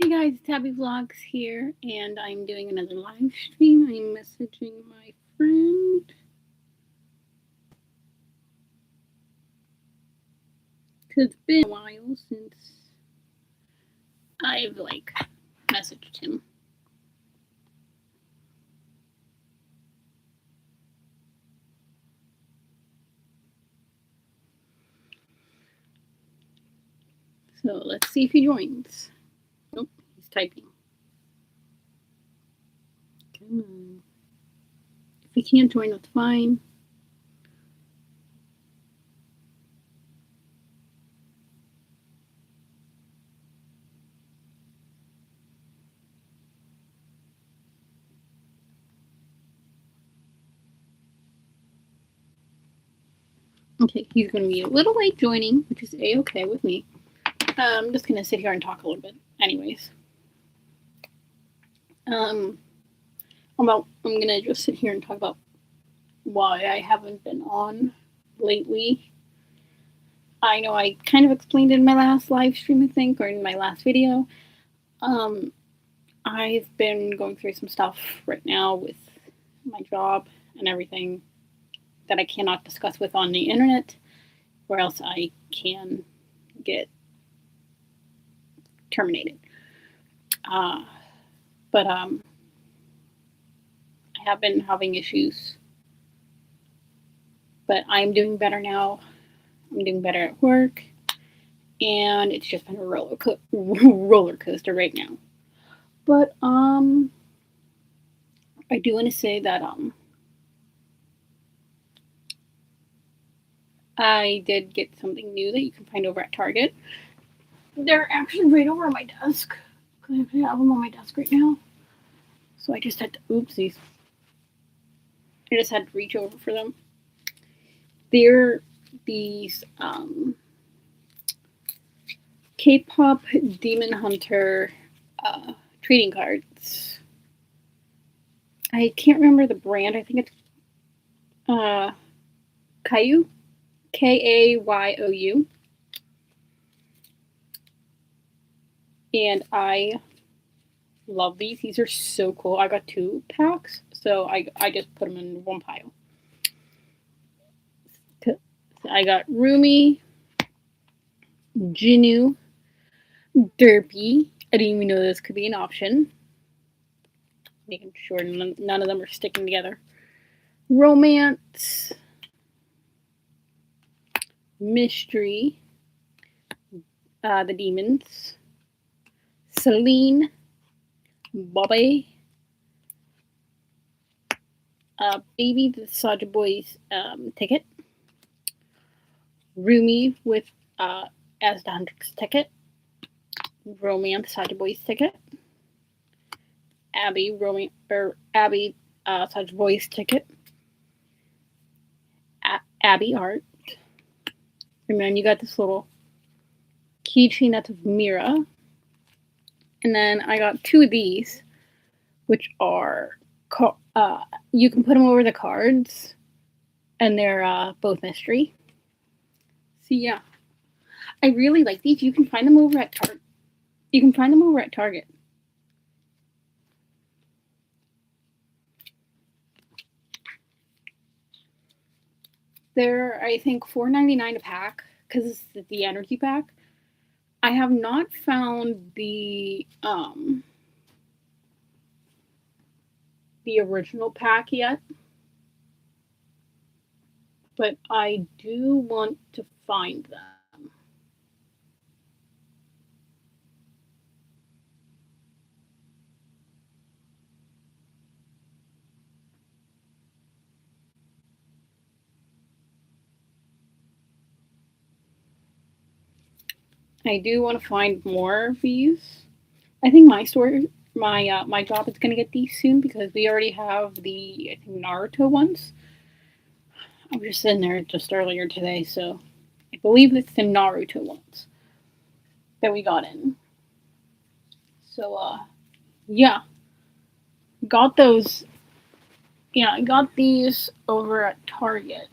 Hey guys, Tabby Vlogs here, and I'm doing another live stream. I'm messaging my friend. Cause it's been a while since I've messaged him. So let's see if he joins. Nope, he's typing. Come on. If he can't join, that's fine. Okay, he's going to be a little late joining, which is a-okay with me. I'm just going to sit here and talk a little bit anyways. I'm going to just sit here and talk about why I haven't been on lately. I know I kind of explained in my last live stream, I think, or in my last video. I've been going through some stuff right now with my job and everything that I cannot discuss with on the internet, or else I can get terminated. But I have been having issues, but I'm doing better now. I'm doing better at work, and it's just been a roller coaster right now. But I do want to say that I did get something new that you can find over at Target. They're actually right over my desk. I have them on my desk right now. So I just had to, oopsies. I just had to reach over for them. They're these K-pop Demon Hunter trading cards. I can't remember the brand. I think it's Kayu, Kayu. And I love these. These are so cool. I got 2 packs, so I just put them in one pile. I got Rumi, Jinu, Derpy. I didn't even know this could be an option. Making sure none of them are sticking together. Romance, Mystery, the Demons, Celine, Bobby, Baby the Soja Boys ticket, Rumi with as the Hendrix ticket, Romance Soja Boys ticket, Abby Soja Boys ticket, Abby art, and then you got this little keychain that's of Mira, and then I got 2 of these, which are you can put them over the cards, and they're both mystery. So yeah, I really like these. You can find them over at Target. They're, I think, $4.99 a pack because it's the energy pack. I have not found the original pack yet, but I do want to find them. I do want to find more of these. I think my job is going to get these soon because we already have the, I think, Naruto ones. I was just in there just earlier today, so I believe it's the Naruto ones that we got in. So yeah, got those. Yeah, I got these over at Target,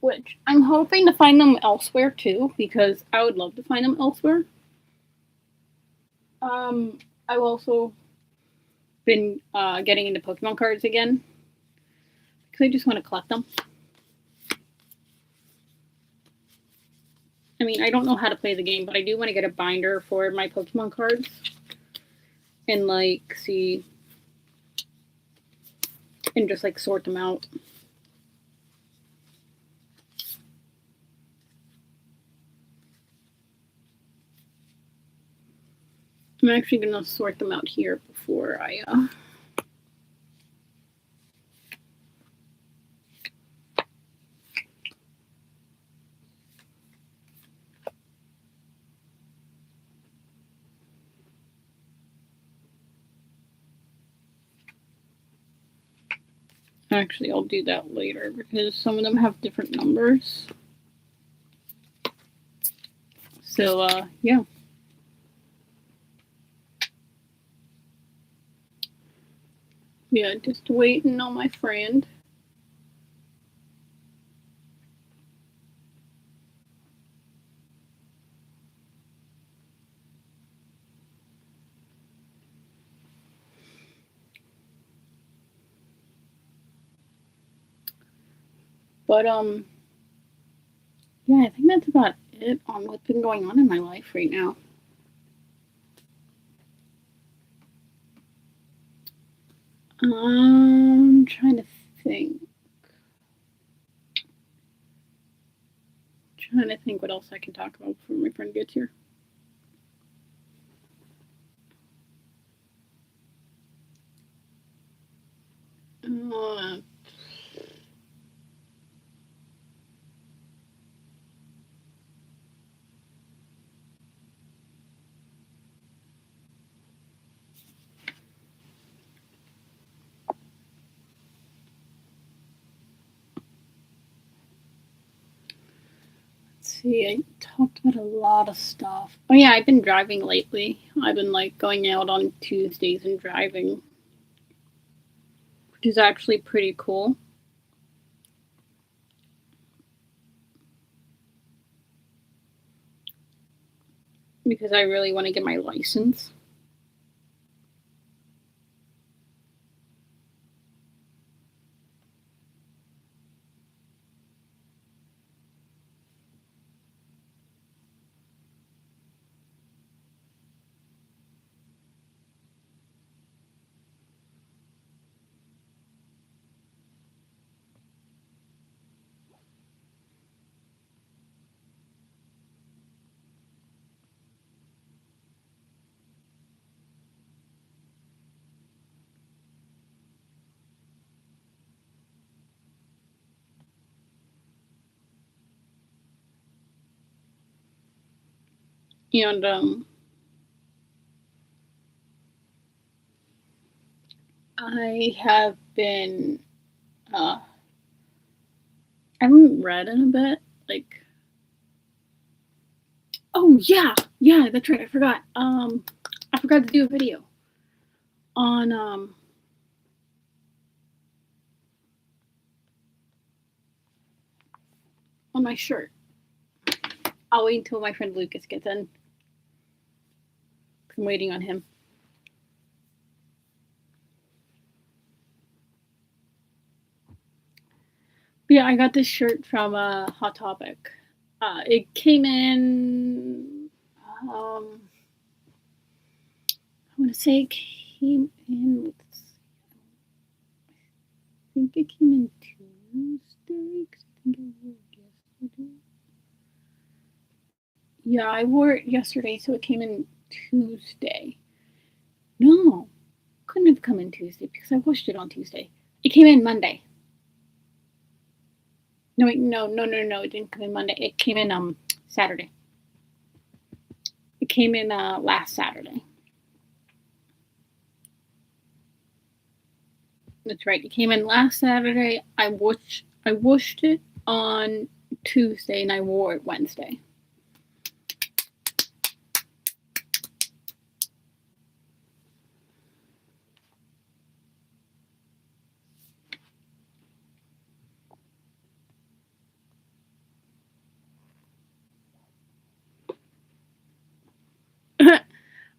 which I'm hoping to find them elsewhere too, because I would love to find them elsewhere. I've also been getting into Pokemon cards again because I just want to collect them. I mean, I don't know how to play the game, but I do want to get a binder for my Pokemon cards and like see and just like sort them out. I'm actually going to sort them out here before I actually, I'll do that later because some of them have different numbers. So, yeah. Yeah, just waiting on my friend. But, yeah, I think that's about it on what's been going on in my life right now. I'm trying to think. Trying to think what else I can talk about before my friend gets here. See, I talked about a lot of stuff. Oh yeah, I've been driving lately. I've been like going out on Tuesdays and driving, which is actually pretty cool. Because I really want to get my license. And I have been I haven't read in a bit. Like, oh yeah, that's right. I forgot. I forgot to do a video on my shirt. I'll wait until my friend Lucas gets in. I'm waiting on him. But yeah, I got this shirt from Hot Topic. It came in. I want to say it came in. I think it came in Tuesday. Cause I think I wore it yesterday. Yeah, I wore it yesterday, so it came in Tuesday. No, couldn't have come in Tuesday because I washed it on Tuesday. It came in Monday. No, wait, no. It didn't come in Monday. It came in Saturday. It came in last Saturday. That's right. It came in last Saturday. I washed it on Tuesday and I wore it Wednesday.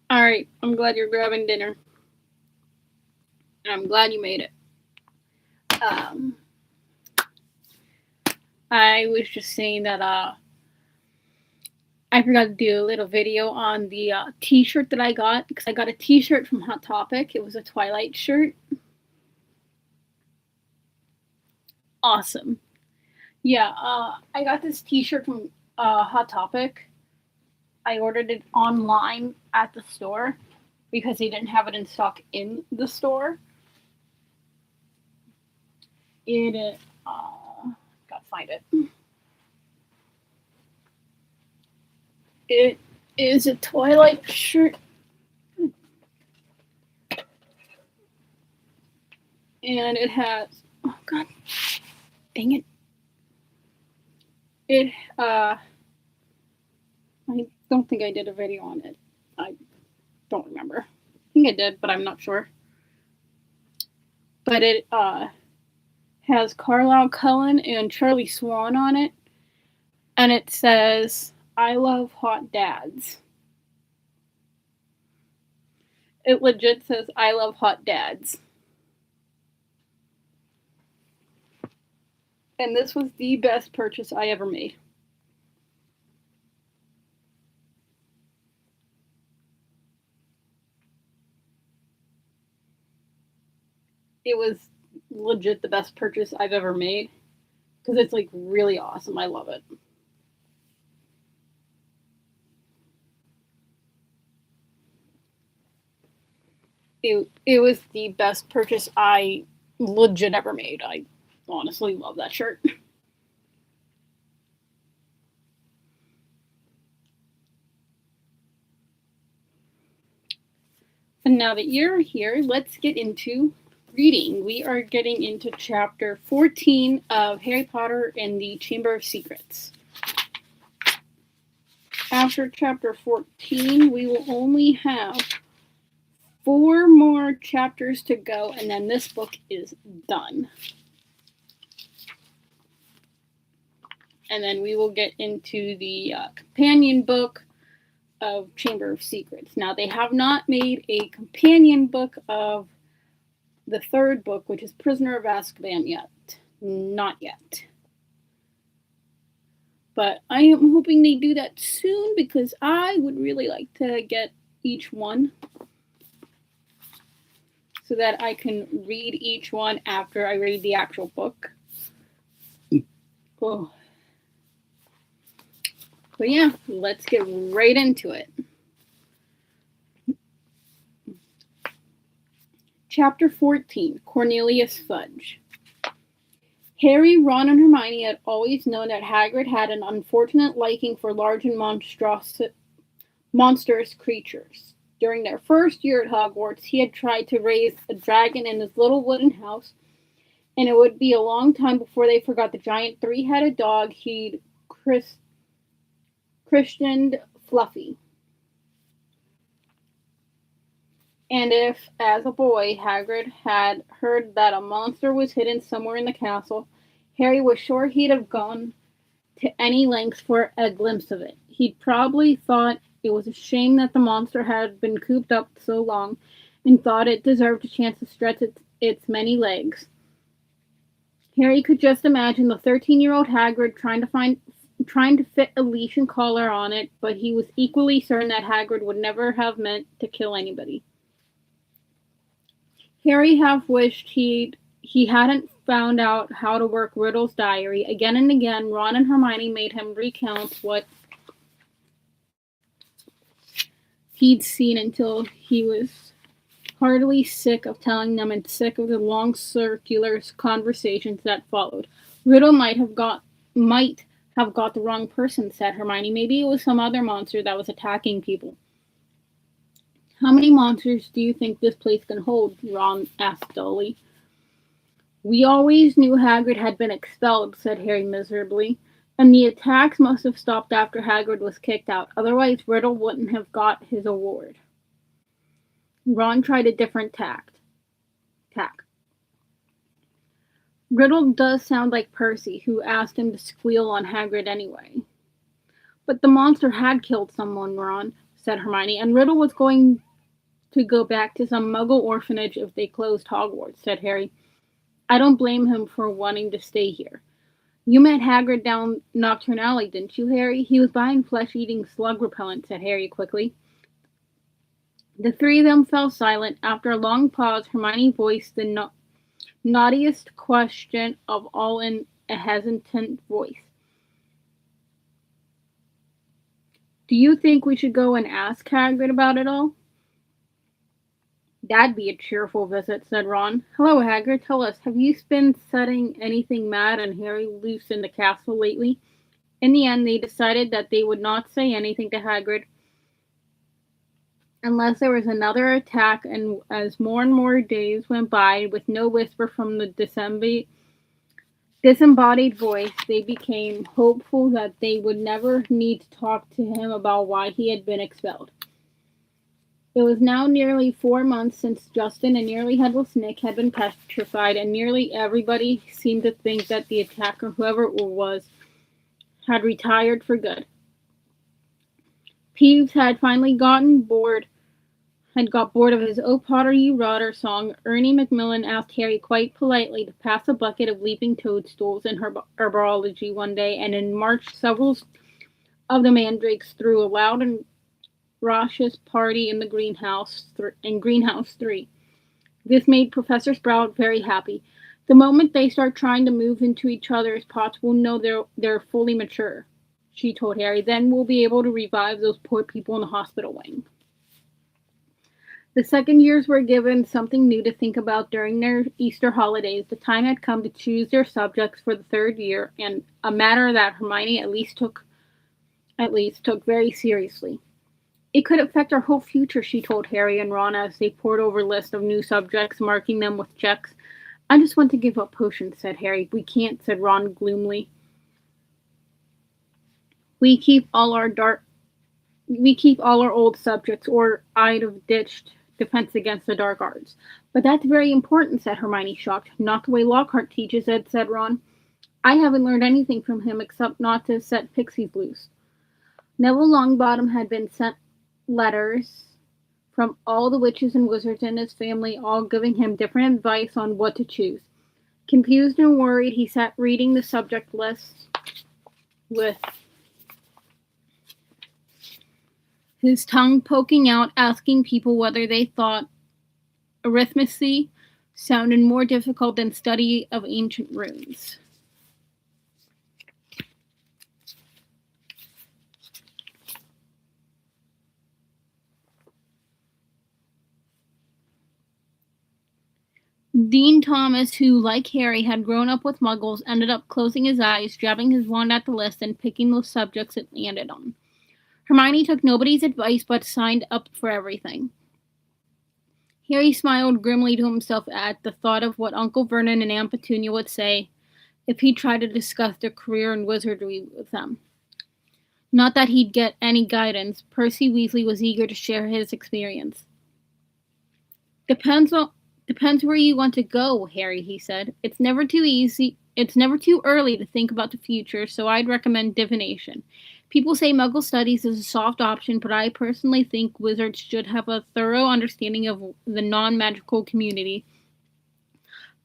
All Alright, I'm glad you're grabbing dinner. And I'm glad you made it. I was just saying that I forgot to do a little video on the t-shirt that I got, because I got a t-shirt from Hot Topic. It was a Twilight shirt. Awesome. Yeah, I got this t-shirt from Hot Topic. I ordered it online at the store because they didn't have it in stock in the store. Gotta find it. It is a Twilight shirt. And it has, oh god, dang it. I don't think I did a video on it. I don't remember. I think I did, but I'm not sure. But it has Carlisle Cullen and Charlie Swan on it. And it says, I love hot dads. It legit says, I love hot dads. And this was the best purchase I ever made. It was legit the best purchase I've ever made. Because it's like really awesome. I love it. It was the best purchase I legit ever made. I honestly love that shirt. And now that you're here, let's get into reading. We are getting into chapter 14 of Harry Potter and the Chamber of Secrets. After chapter 14, we will only have 4 more chapters to go, and then this book is done. And then we will get into the companion book of Chamber of Secrets. Now, they have not made a companion book of the 3rd book, which is Prisoner of Azkaban, yet. Not yet. But I am hoping they do that soon, because I would really like to get each one so that I can read each one after I read the actual book. Oh. But yeah, let's get right into it. Chapter 14, Cornelius Fudge. Harry, Ron, and Hermione had always known that Hagrid had an unfortunate liking for large and monstrous creatures. During their first year at Hogwarts, he had tried to raise a dragon in his little wooden house, and it would be a long time before they forgot the giant 3-headed dog he'd christened Fluffy. And if, as a boy, Hagrid had heard that a monster was hidden somewhere in the castle, Harry was sure he'd have gone to any lengths for a glimpse of it. He'd probably thought it was a shame that the monster had been cooped up so long, and thought it deserved a chance to stretch its many legs. Harry could just imagine the 13-year-old Hagrid trying to fit a leash and collar on it, but he was equally certain that Hagrid would never have meant to kill anybody. Harry half wished he hadn't found out how to work Riddle's diary. Again and again, Ron and Hermione made him recount what he'd seen until he was heartily sick of telling them and sick of the long circular conversations that followed. Riddle might have got the wrong person, said Hermione. Maybe it was some other monster that was attacking people. How many monsters do you think this place can hold? Ron asked dully. We always knew Hagrid had been expelled, said Harry miserably, and the attacks must have stopped after Hagrid was kicked out. Otherwise, Riddle wouldn't have got his award. Ron tried a different tack. Riddle does sound like Percy, who asked him to squeal on Hagrid anyway. But the monster had killed someone, Ron, said Hermione, and Riddle was going to go back to some muggle orphanage if they closed Hogwarts, said Harry. I don't blame him for wanting to stay here. You met Hagrid down Nocturne Alley, didn't you, Harry? He was buying flesh-eating slug repellent, said Harry quickly. The three of them fell silent. After a long pause, Hermione voiced the naughtiest question of all in a hesitant voice. Do you think we should go and ask Hagrid about it all? That'd be a cheerful visit, said Ron. Hello, Hagrid. Tell us, have you been setting anything mad and Harry loose in the castle lately? In the end, they decided that they would not say anything to Hagrid unless there was another attack, and as more and more days went by with no whisper from the disembodied voice, they became hopeful that they would never need to talk to him about why he had been expelled. It was now nearly 4 months since Justin and Nearly Headless Nick had been petrified, and nearly everybody seemed to think that the attacker, whoever it was, had retired for good. Peeves had finally got bored of his "Oh Potter, You Rotter" song. Ernie Macmillan asked Harry quite politely to pass a bucket of leaping toadstools in herbology one day, and in March several of the mandrakes threw a loud and raucous party in the Greenhouse 3. This made Professor Sprout very happy. The moment they start trying to move into each other's pots, we'll know they're fully mature, she told Harry. Then we'll be able to revive those poor people in the hospital wing. The second years were given something new to think about during their Easter holidays. The time had come to choose their subjects for the third year, and a matter that Hermione at least took very seriously. It could affect our whole future, she told Harry and Ron as they pored over a list of new subjects, marking them with checks. I just want to give up potions, said Harry. We can't, said Ron gloomily. We keep all our old subjects, or I'd have ditched Defense Against the Dark Arts. But that's very important, said Hermione, shocked. Not the way Lockhart teaches it, said Ron. I haven't learned anything from him except not to set pixies loose. Neville Longbottom had been sent letters from all the witches and wizards in his family, all giving him different advice on what to choose. Confused and worried, he sat reading the subject lists with his tongue poking out, asking people whether they thought arithmancy sounded more difficult than study of ancient runes. Dean Thomas, who, like Harry, had grown up with muggles, ended up closing his eyes, jabbing his wand at the list, and picking those subjects it landed on. Hermione took nobody's advice, but signed up for everything. Harry smiled grimly to himself at the thought of what Uncle Vernon and Aunt Petunia would say if he tried to discuss their career in wizardry with them. Not that he'd get any guidance. Percy Weasley was eager to share his experience. Depends where you want to go, Harry, he said. It's never too early to think about the future, so I'd recommend divination. People say Muggle studies is a soft option, but I personally think wizards should have a thorough understanding of the non-magical community,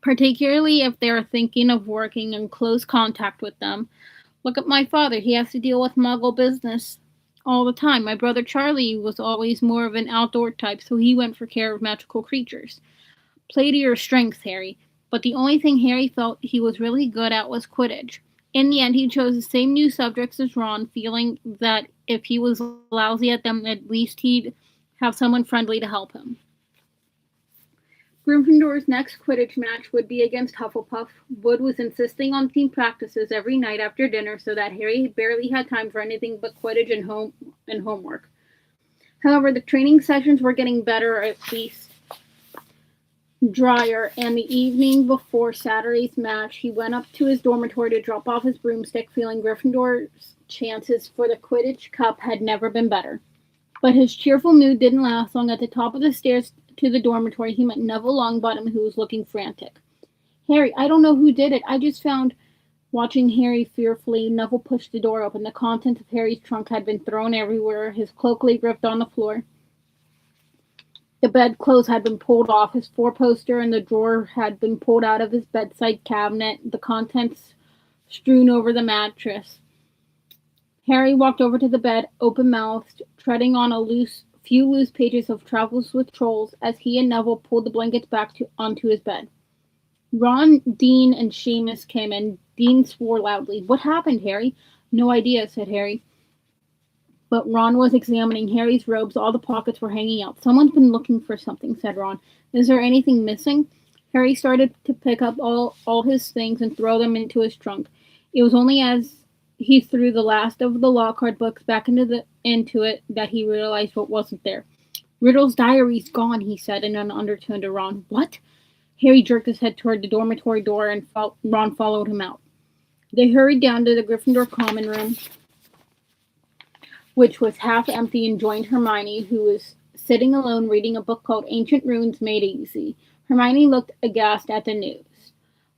particularly if they are thinking of working in close contact with them. Look at my father. He has to deal with Muggle business all the time. My brother Charlie was always more of an outdoor type, so he went for care of magical creatures. Play to your strengths, Harry. But the only thing Harry felt he was really good at was Quidditch. In the end, he chose the same new subjects as Ron, feeling that if he was lousy at them, at least he'd have someone friendly to help him. Gryffindor's next Quidditch match would be against Hufflepuff. Wood was insisting on team practices every night after dinner so that Harry barely had time for anything but Quidditch and homework. However, the training sessions were getting better, or at least drier, and the evening before Saturday's match, he went up to his dormitory to drop off his broomstick, feeling Gryffindor's chances for the Quidditch Cup had never been better. But his cheerful mood didn't last long. At the top of the stairs to the dormitory, he met Neville Longbottom, who was looking frantic. Harry, I don't know who did it. I just found... Watching Harry fearfully, Neville pushed the door open. The contents of Harry's trunk had been thrown everywhere. His cloak lay ripped on the floor. The bedclothes had been pulled off his four-poster, and the drawer had been pulled out of his bedside cabinet, the contents strewn over the mattress. Harry walked over to the bed, open-mouthed, treading on a few loose pages of Travels with Trolls as he and Neville pulled the blankets back onto his bed. Ron, Dean, and Seamus came in. Dean swore loudly. "What happened, Harry?" "No idea," said Harry. But Ron was examining Harry's robes. All the pockets were hanging out. "Someone's been looking for something," said Ron. "Is there anything missing?" Harry started to pick up all his things and throw them into his trunk. It was only as he threw the last of the Lockhart books back into it that he realized what wasn't there. "Riddle's diary's gone," he said in an undertone to Ron. "What?" Harry jerked his head toward the dormitory door, and Ron followed him out. They hurried down to the Gryffindor common room, which was half empty, and joined Hermione, who was sitting alone reading a book called Ancient Runes Made Easy. Hermione looked aghast at the news.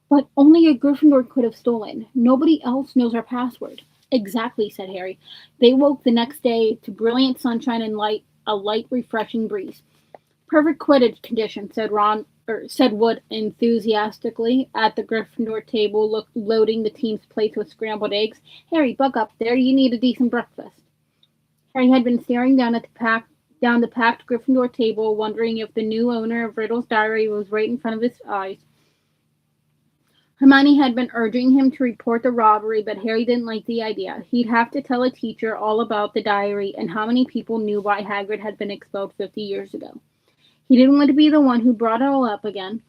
"But only a Gryffindor could have stolen. Nobody else knows our password." "Exactly," said Harry. "They woke the next day to brilliant sunshine and a light, refreshing breeze." "Perfect Quidditch conditions," said Wood enthusiastically at the Gryffindor table, loading the team's plates with scrambled eggs. "Harry, buck up there. You need a decent breakfast." Harry had been staring down the packed Gryffindor table, wondering if the new owner of Riddle's diary was right in front of his eyes. Hermione had been urging him to report the robbery, but Harry didn't like the idea. He'd have to tell a teacher all about the diary and how many people knew why Hagrid had been expelled 50 years ago. He didn't want to be the one who brought it all up again.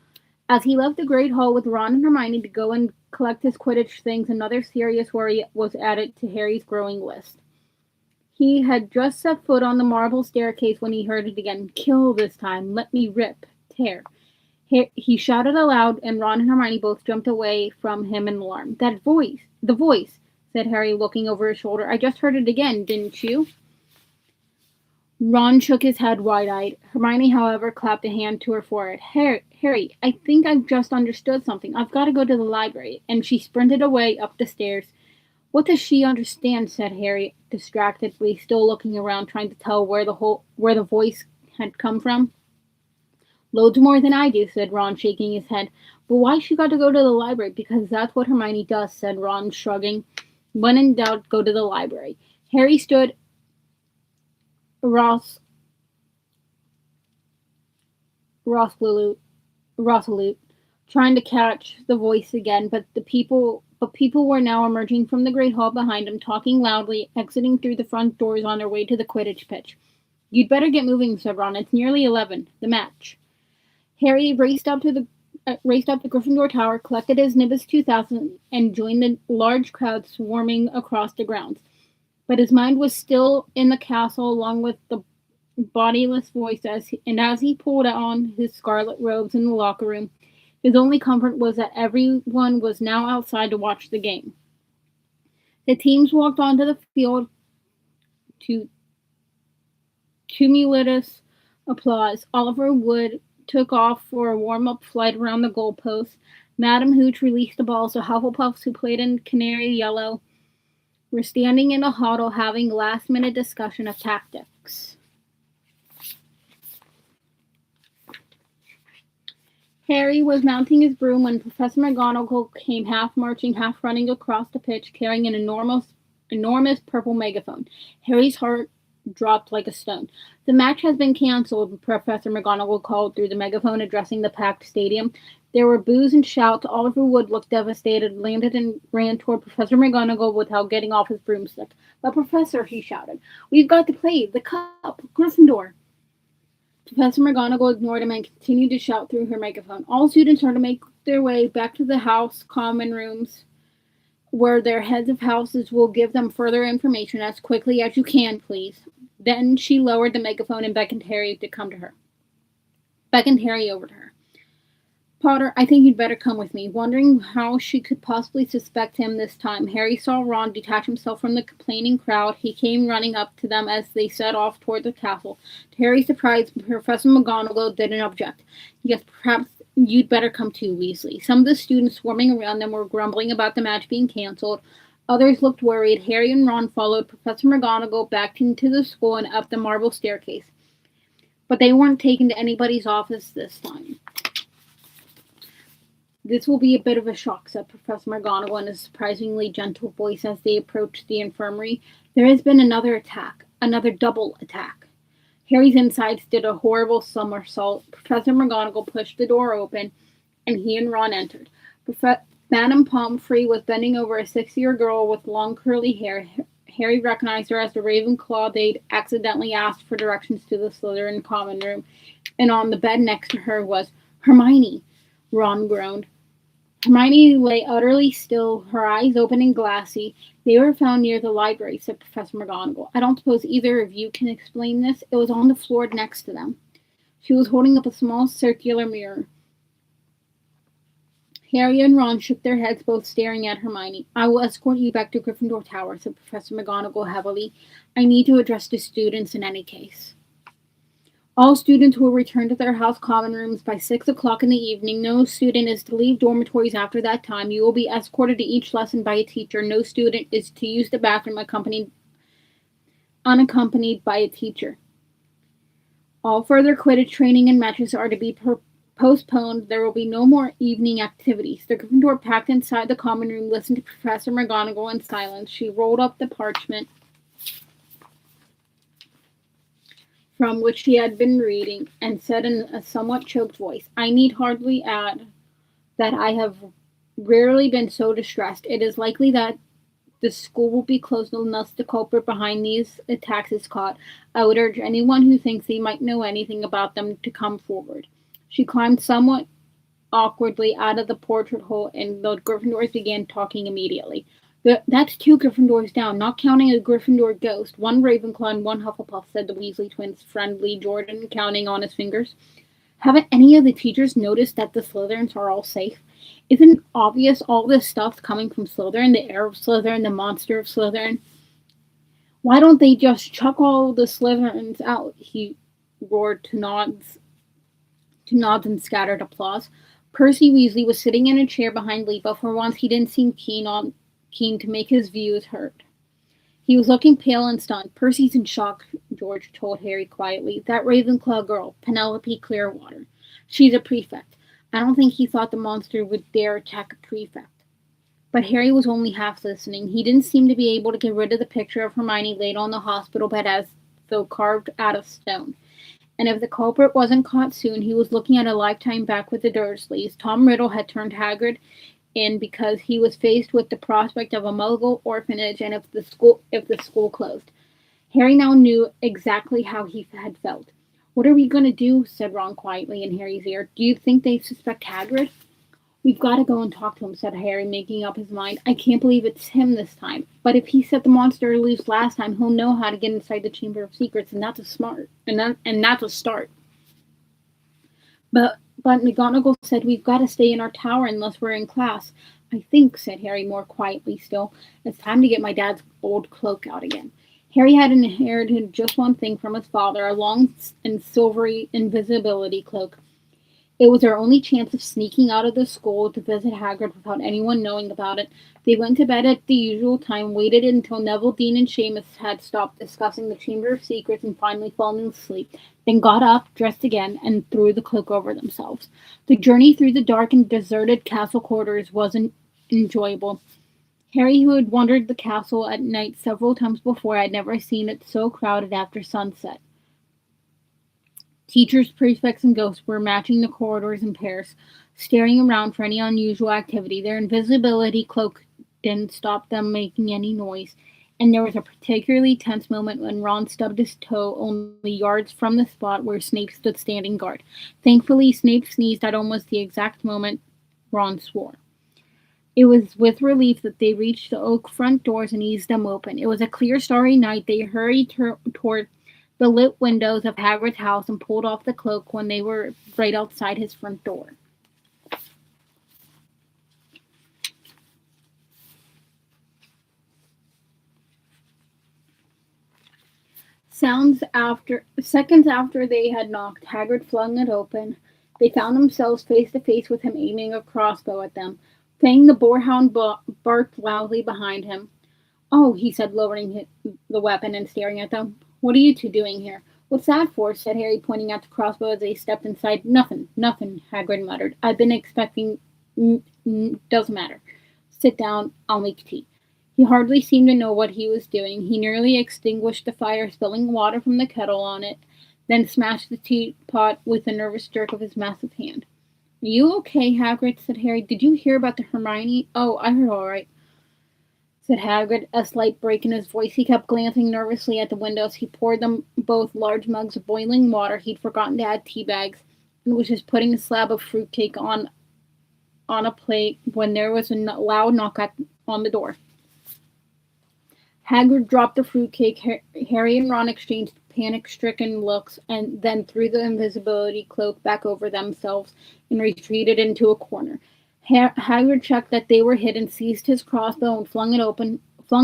As he left the Great Hall with Ron and Hermione to go and collect his Quidditch things, another serious worry was added to Harry's growing list. He had just set foot on the marble staircase when he heard it again. "Kill this time. Let me rip. Tear." He shouted aloud, and Ron and Hermione both jumped away from him in alarm. "The voice," said Harry, looking over his shoulder. "I just heard it again, didn't you?" Ron shook his head wide-eyed. Hermione, however, clapped a hand to her forehead. Harry, I think I've just understood something. I've got to go to the library." And she sprinted away up the stairs. "What does she understand?" said Harry, distractedly, still looking around, trying to tell where the voice had come from. "Loads more than I do," said Ron, shaking his head. "But why she got to go to the library?" "Because that's what Hermione does," said Ron, shrugging. "When in doubt, go to the library." Harry stood irresolute, trying to catch the voice again, but people were now emerging from the Great Hall behind him, talking loudly, exiting through the front doors on their way to the Quidditch pitch. "You'd better get moving," said Ron. "It's nearly 11. The match." Harry raced up to Gryffindor Tower, collected his Nimbus 2000, and joined the large crowd swarming across the grounds. But his mind was still in the castle, along with the bodiless voice, as he pulled on his scarlet robes in the locker room. His only comfort was that everyone was now outside to watch the game. The teams walked onto the field to tumultuous applause. Oliver Wood took off for a warm-up flight around the goalpost. Madam Hooch released the ball, so Hufflepuffs, who played in Canary Yellow, were standing in a huddle having a last-minute discussion of tactics. Harry was mounting his broom when Professor McGonagall came half marching, half running across the pitch, carrying an enormous purple megaphone. Harry's heart dropped like a stone. "The match has been cancelled," Professor McGonagall called through the megaphone, addressing the packed stadium. There were boos and shouts. Oliver Wood looked devastated, landed and ran toward Professor McGonagall without getting off his broomstick. "But Professor," he shouted, "we've got to play! The cup! Gryffindor!" Professor McGonagall ignored him and continued to shout through her megaphone. "All students are to make their way back to the house common rooms, where their heads of houses will give them further information as quickly as you can, please." Then she lowered the megaphone and beckoned Harry over to her. "Potter, I think you'd better come with me." Wondering how she could possibly suspect him this time, Harry saw Ron detach himself from the complaining crowd. He came running up to them as they set off toward the castle. To Harry's surprise, Professor McGonagall didn't object. "Yes, perhaps you'd better come too, Weasley." Some of the students swarming around them were grumbling about the match being cancelled. Others looked worried. Harry and Ron followed Professor McGonagall back into the school and up the marble staircase. But they weren't taken to anybody's office this time. This will be a bit of a shock, said Professor McGonagall in a surprisingly gentle voice as they approached the infirmary. There has been another attack, another double attack. Harry's insides did a horrible somersault. Professor McGonagall pushed the door open, and he and Ron entered. Madame Pomfrey was bending over a 6-year girl with long curly hair. Harry recognized her as the Ravenclaw they'd accidentally asked for directions to the Slytherin common room, and on the bed next to her was Hermione. Ron groaned. Hermione lay utterly still, her eyes open and glassy. They were found near the library, said Professor McGonagall. I don't suppose either of you can explain this. It was on the floor next to them. She was holding up a small circular mirror. Harry and Ron shook their heads, both staring at Hermione. I will escort you back to Gryffindor Tower, said Professor McGonagall heavily. I need to address the students in any case. All students will return to their house common rooms by 6 o'clock in the evening. No student is to leave dormitories after that time. You will be escorted to each lesson by a teacher. No student is to use the bathroom unaccompanied by a teacher. All further Quidditch training and matches are to be postponed. There will be no more evening activities. The Gryffindor packed inside the common room listened to Professor McGonagall in silence. She rolled up the parchment from which she had been reading, and said in a somewhat choked voice, I need hardly add that I have rarely been so distressed. It is likely that the school will be closed unless the culprit behind these attacks is caught. I would urge anyone who thinks they might know anything about them to come forward. She climbed somewhat awkwardly out of the portrait hole, and the Gryffindors began talking immediately. That's 2 Gryffindors down, not counting a Gryffindor ghost. 1 Ravenclaw and 1 Hufflepuff, said the Weasley twins, friendly Jordan, counting on his fingers. Haven't any of the teachers noticed that the Slytherins are all safe? Isn't it obvious all this stuff's coming from Slytherin, the heir of Slytherin, the monster of Slytherin? Why don't they just chuck all the Slytherins out? He roared to nods and scattered applause. Percy Weasley was sitting in a chair behind Lipa. For once he didn't seem keen to make his views heard. He was looking pale and stunned. Percy's in shock, George told Harry quietly. That Ravenclaw girl, Penelope Clearwater. She's a prefect. I don't think he thought the monster would dare attack a prefect. But Harry was only half listening. He didn't seem to be able to get rid of the picture of Hermione laid on the hospital bed as though carved out of stone. And if the culprit wasn't caught soon, he was looking at a lifetime back with the Dursleys. Tom Riddle had turned Hagrid in because he was faced with the prospect of a Muggle orphanage and if the school closed. Harry now knew exactly how he had felt. What are we going to do? Said Ron quietly in Harry's ear. Do you think they suspect Hagrid? We've got to go and talk to him, said Harry, making up his mind. I can't believe it's him this time. But if he set the monster loose last time, he'll know how to get inside the Chamber of Secrets, and that's a start. But McGonagall said we've got to stay in our tower unless we're in class. I think, said Harry more quietly still, it's time to get my dad's old cloak out again. Harry had inherited just one thing from his father, a long and silvery invisibility cloak. It was their only chance of sneaking out of the school to visit Hagrid without anyone knowing about it. They went to bed at the usual time, waited until Neville, Dean, and Seamus had stopped discussing the Chamber of Secrets and finally fallen asleep, then got up, dressed again, and threw the cloak over themselves. The journey through the dark and deserted castle corridors wasn't enjoyable. Harry, who had wandered the castle at night several times before, had never seen it so crowded after sunset. Teachers, prefects, and ghosts were matching the corridors in pairs, staring around for any unusual activity. Their invisibility cloak didn't stop them making any noise, and there was a particularly tense moment when Ron stubbed his toe only yards from the spot where Snape stood standing guard. Thankfully, Snape sneezed at almost the exact moment Ron swore. It was with relief that they reached the oak front doors and eased them open. It was a clear, starry night. They hurried toward the lit windows of Hagrid's house and pulled off the cloak when they were right outside his front door. Seconds after they had knocked, Hagrid flung it open. They found themselves face to face with him aiming a crossbow at them. Fang the boarhound barked loudly behind him. Oh, he said, lowering the weapon and staring at them. What are you two doing here? "What's that for?" said Harry, pointing out the crossbow as they stepped inside. "Nothing, nothing," Hagrid muttered. "I've been expecting... doesn't matter. Sit down, I'll make tea." He hardly seemed to know what he was doing. He nearly extinguished the fire, spilling water from the kettle on it, then smashed the teapot with a nervous jerk of his massive hand. "Are you okay, Hagrid?" said Harry. "Did you hear about the Hermione?" "Oh, I heard all right," said Hagrid, a slight break in his voice. He kept glancing nervously at the windows. He poured them both large mugs of boiling water. He'd forgotten to add tea bags, and was just putting a slab of fruitcake on a plate when there was a loud knock on the door. Hagrid dropped the fruitcake. Harry and Ron exchanged panic-stricken looks, and then threw the invisibility cloak back over themselves and retreated into a corner. Hagrid checked that they were hidden, seized his crossbow, and flung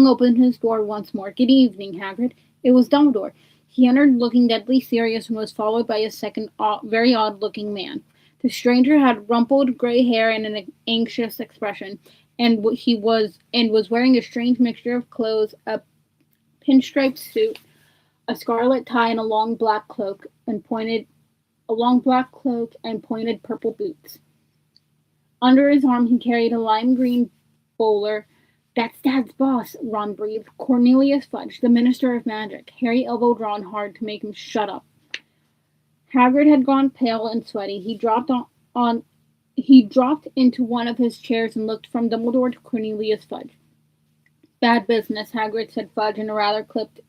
open his door once more. "Good evening, Hagrid." It was Dumbledore. He entered looking deadly serious and was followed by a second very odd-looking man. The stranger had rumpled gray hair and an anxious expression, and was wearing a strange mixture of clothes: a pinstripe suit, a scarlet tie, and a long black cloak and pointed purple boots. Under his arm he carried a lime green bowler. "That's Dad's boss," Ron breathed. "Cornelius Fudge, the Minister of Magic." Harry elbowed Ron hard to make him shut up. Hagrid had gone pale and sweaty. He dropped into one of his chairs and looked from Dumbledore to Cornelius Fudge. "Bad business," Hagrid said Fudge in rather clipped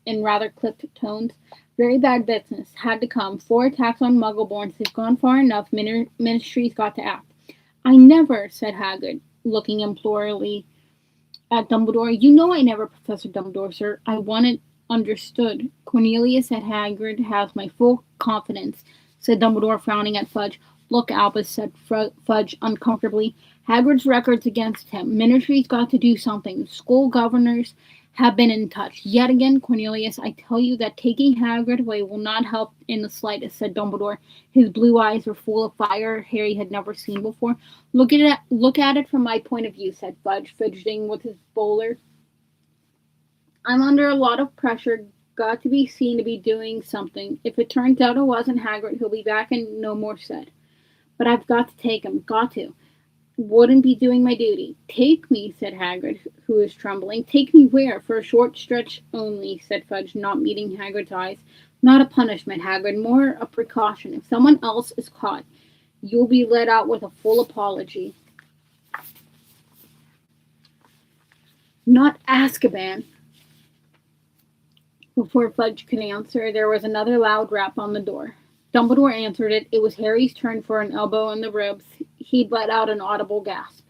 tones. "Very bad business. Had to come. 4 attacks on Muggleborns. They've gone far enough. Ministry's got to act." "I never," said Hagrid, looking imploringly at Dumbledore. "You know I never, Professor Dumbledore, sir. I want it understood." "Cornelius," said Hagrid, "has my full confidence," said Dumbledore, frowning at Fudge. "Look, Albus," said Fudge uncomfortably. "Hagrid's record's against him. Ministry's got to do something. School governors have been in touch. Yet again, Cornelius, I tell you that taking Hagrid away will not help in the slightest," said Dumbledore. His blue eyes were full of fire Harry had never seen before. Look at it from my point of view," said Fudge, fidgeting with his bowler. "I'm under a lot of pressure. Got to be seen to be doing something. If it turns out it wasn't Hagrid, he'll be back and no more said. But I've got to take him. Got to. Wouldn't be doing my duty." "Take me," said Hagrid, who was trembling. "Take me where?" "For a short stretch only," said Fudge, not meeting Hagrid's eyes. "Not a punishment, Hagrid, more a precaution. If someone else is caught, you'll be let out with a full apology." "Not Azkaban." Before Fudge could answer, there was another loud rap on the door. Dumbledore answered it. It was Harry's turn for an elbow in the ribs. He'd let out an audible gasp.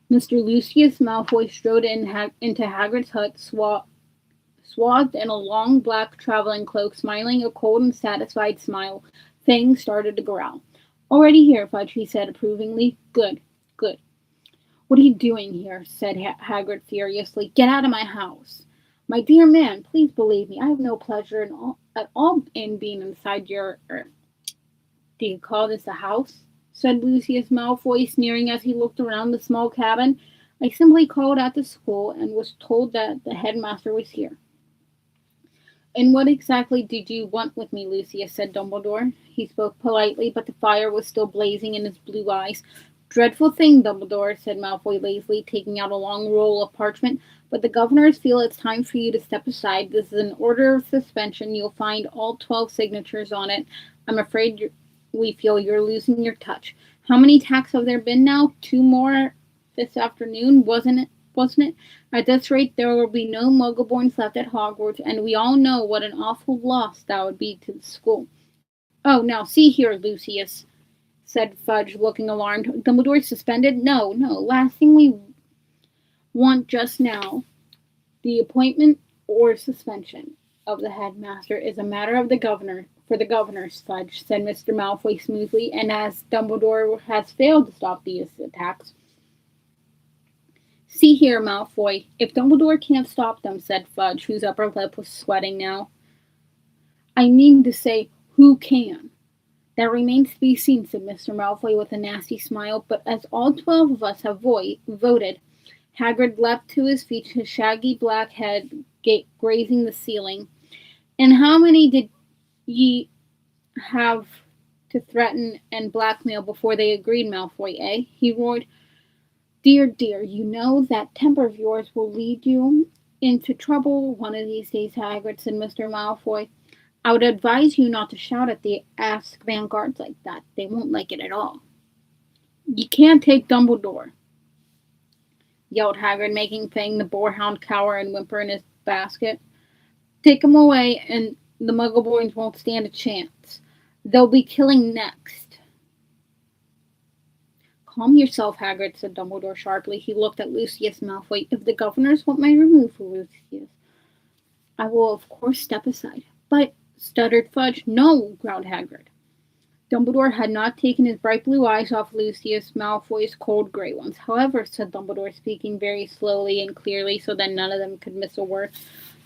Mr. Lucius Malfoy strode into Hagrid's hut, swathed in a long black traveling cloak, smiling a cold and satisfied smile. Fang started to growl. "Already here, Fudge," he said approvingly. Good, good." "What are you doing here?" said Hagrid furiously. "Get out of my house." "My dear man, please believe me, I have no pleasure at all in being inside your... Do you call this a house?" said Lucius Malfoy, sneering as he looked around the small cabin. "I simply called at the school and was told that the headmaster was here." "And what exactly did you want with me, Lucius?" said Dumbledore. He spoke politely, but the fire was still blazing in his blue eyes. "Dreadful thing, Dumbledore," said Malfoy lazily, taking out a long roll of parchment. "But the governors feel it's time for you to step aside. This is an order of suspension. You'll find all 12 signatures on it. I'm afraid we feel you're losing your touch. How many attacks have there been now? 2 more this afternoon, wasn't it? At this rate, there will be no Muggleborns left at Hogwarts, and we all know what an awful loss that would be to the school." "Oh, now see here, Lucius," said Fudge, looking alarmed. "Dumbledore suspended? No. Last thing we want just now, the appointment or suspension of the headmaster is a matter of the governor. For the governors, Fudge," said Mr. Malfoy smoothly, "and as Dumbledore has failed to stop these attacks." "See here, Malfoy, if Dumbledore can't stop them," said Fudge, whose upper lip was sweating now. "I mean to say, who can?" "That remains to be seen," said Mr. Malfoy with a nasty smile. "But as all 12 of us have voted..." Hagrid leapt to his feet, his shaggy black head grazing the ceiling. "And how many did ye have to threaten and blackmail before they agreed, Malfoy, eh? He roared. Dear, dear, you know that temper of yours will lead you into trouble one of these days, Hagrid, said Mr. Malfoy. I would advise you not to shout at the Azkaban guards like that. They won't like it at all. You can't take Dumbledore, yelled Hagrid, making Fang the boarhound cower and whimper in his basket. Take him away, and the Muggle boys won't stand a chance. They'll be killing next. Calm yourself, Hagrid, said Dumbledore sharply. He looked at Lucius Malfoy. If the governors want my removal, Lucius, I will of course step aside. But, stuttered Fudge. No, growled Hagrid. Dumbledore had not taken his bright blue eyes off Lucius Malfoy's cold grey ones. However, said Dumbledore, speaking very slowly and clearly so that none of them could miss a word,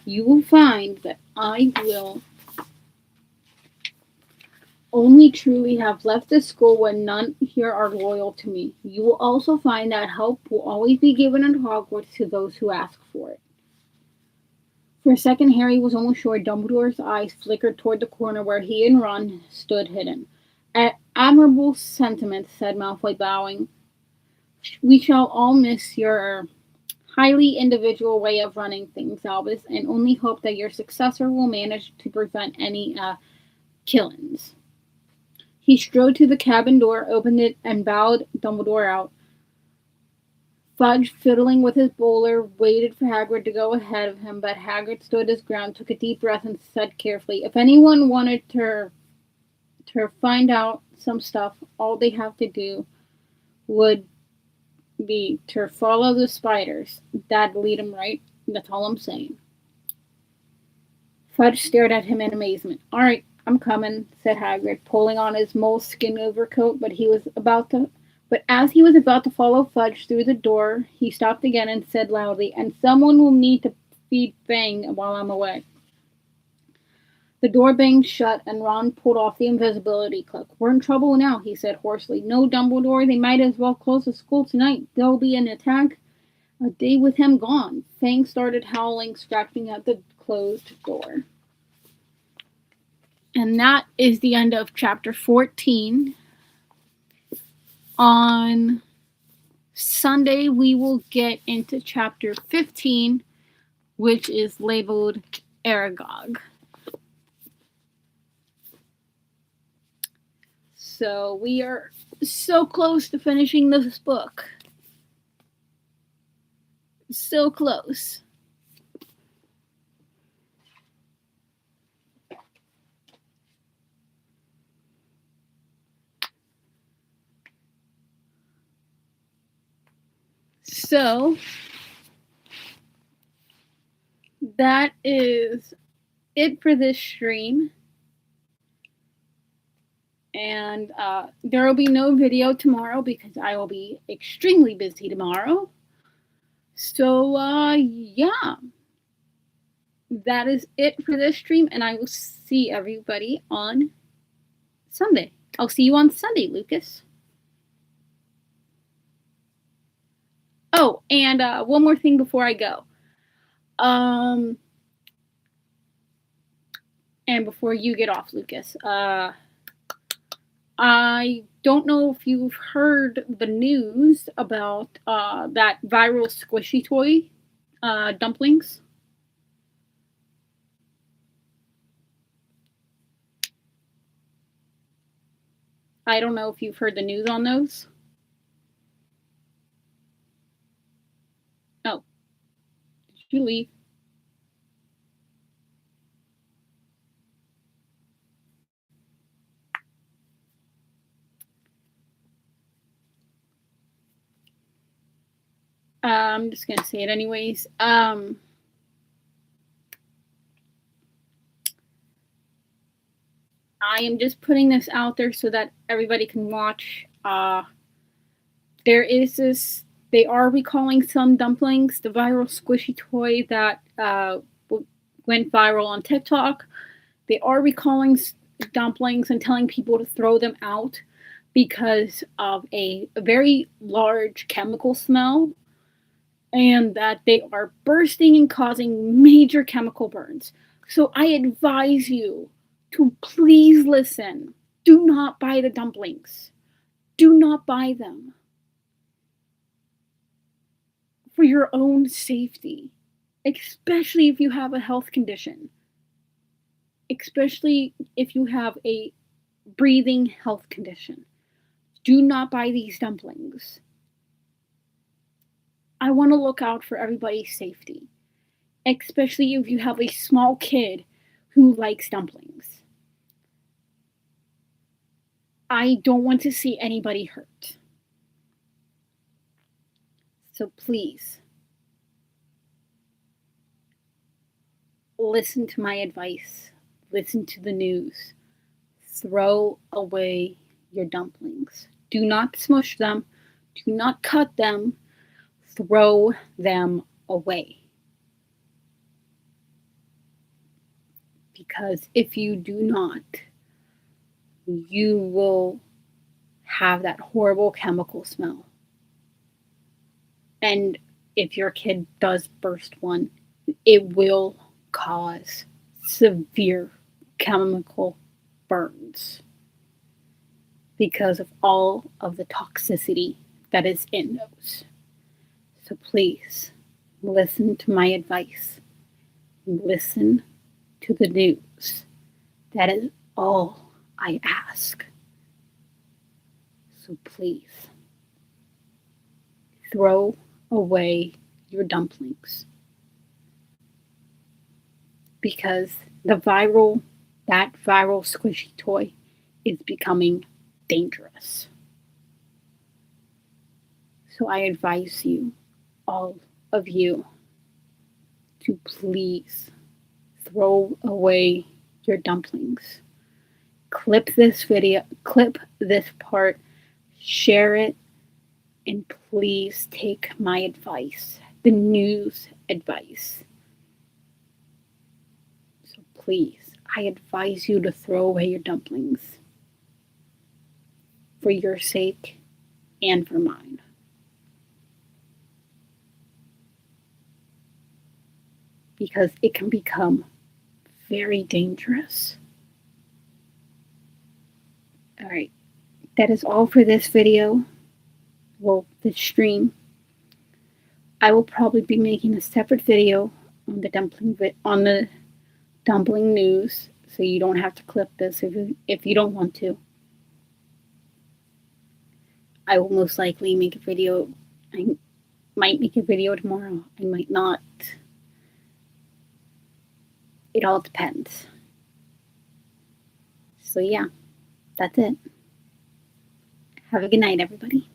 you will find that I will only truly have left the school when none here are loyal to me. You will also find that help will always be given at Hogwarts to those who ask for it. For a second, Harry was almost sure Dumbledore's eyes flickered toward the corner where he and Ron stood hidden. Admirable sentiment, said Malfoy, bowing. We shall all miss your highly individual way of running things, Albus, and only hope that your successor will manage to prevent any killings. He strode to the cabin door, opened it, and bowed Dumbledore out. Fudge, fiddling with his bowler, waited for Hagrid to go ahead of him, but Hagrid stood his ground, took a deep breath, and said carefully, if anyone wanted to find out some stuff, all they have to do would be to follow the spiders. That'd lead them right. That's all I'm saying. Fudge stared at him in amazement. All right, I'm coming, said Hagrid, pulling on his moleskin overcoat, but as he was about to follow Fudge through the door, he stopped again and said loudly, and someone will need to feed Fang while I'm away. The door banged shut, and Ron pulled off the invisibility cloak. We're in trouble now, he said hoarsely. No, Dumbledore, they might as well close the school tonight. There'll be an attack a day with him gone. Fang started howling, scratching at the closed door. And that is the end of chapter 14. On Sunday, we will get into chapter 15, which is labeled Aragog. So we are so close to finishing this book. So close. So that is it for this stream. And there will be no video tomorrow because I will be extremely busy tomorrow. So, yeah. That is it for this stream, and I will see everybody on Sunday. I'll see you on Sunday, Lucas. Oh, and one more thing before I go. And before you get off, Lucas. I don't know if you've heard the news about that viral squishy toy, dumplings. I don't know if you've heard the news on those. Oh. Did you leave? I'm just going to say it anyways. I am just putting this out there so that everybody can watch. There is this, they are recalling some dumplings, the viral squishy toy that went viral on TikTok. They are recalling dumplings and telling people to throw them out because of a very large chemical smell, and that they are bursting and causing major chemical burns. So I advise you to please listen. Do not buy the dumplings. Do not buy them. For your own safety, especially if you have a health condition, especially if you have a breathing health condition. Do not buy these dumplings. I want to look out for everybody's safety, especially if you have a small kid who likes dumplings. I don't want to see anybody hurt. So please, listen to my advice. Listen to the news. Throw away your dumplings. Do not smush them. Do not cut them. Throw them away. Because if you do not, you will have that horrible chemical smell. And if your kid does burst one, it will cause severe chemical burns because of all of the toxicity that is in those. So please, listen to my advice. Listen to the news. That is all I ask. So please, throw away your dumplings. Because that viral squishy toy is becoming dangerous. So I advise you, all of you, to please throw away your dumplings. Clip this part, share it, and please take my advice, the news advice. So please, I advise you to throw away your dumplings for your sake and for mine. Because it can become very dangerous. Alright, that is all for this video. Well, this stream. I will probably be making a separate video on the dumpling news, so you don't have to clip this if you don't want to. I will most likely make a video. I might make a video tomorrow. I might not. It all depends. So yeah, that's it. Have a good night, everybody.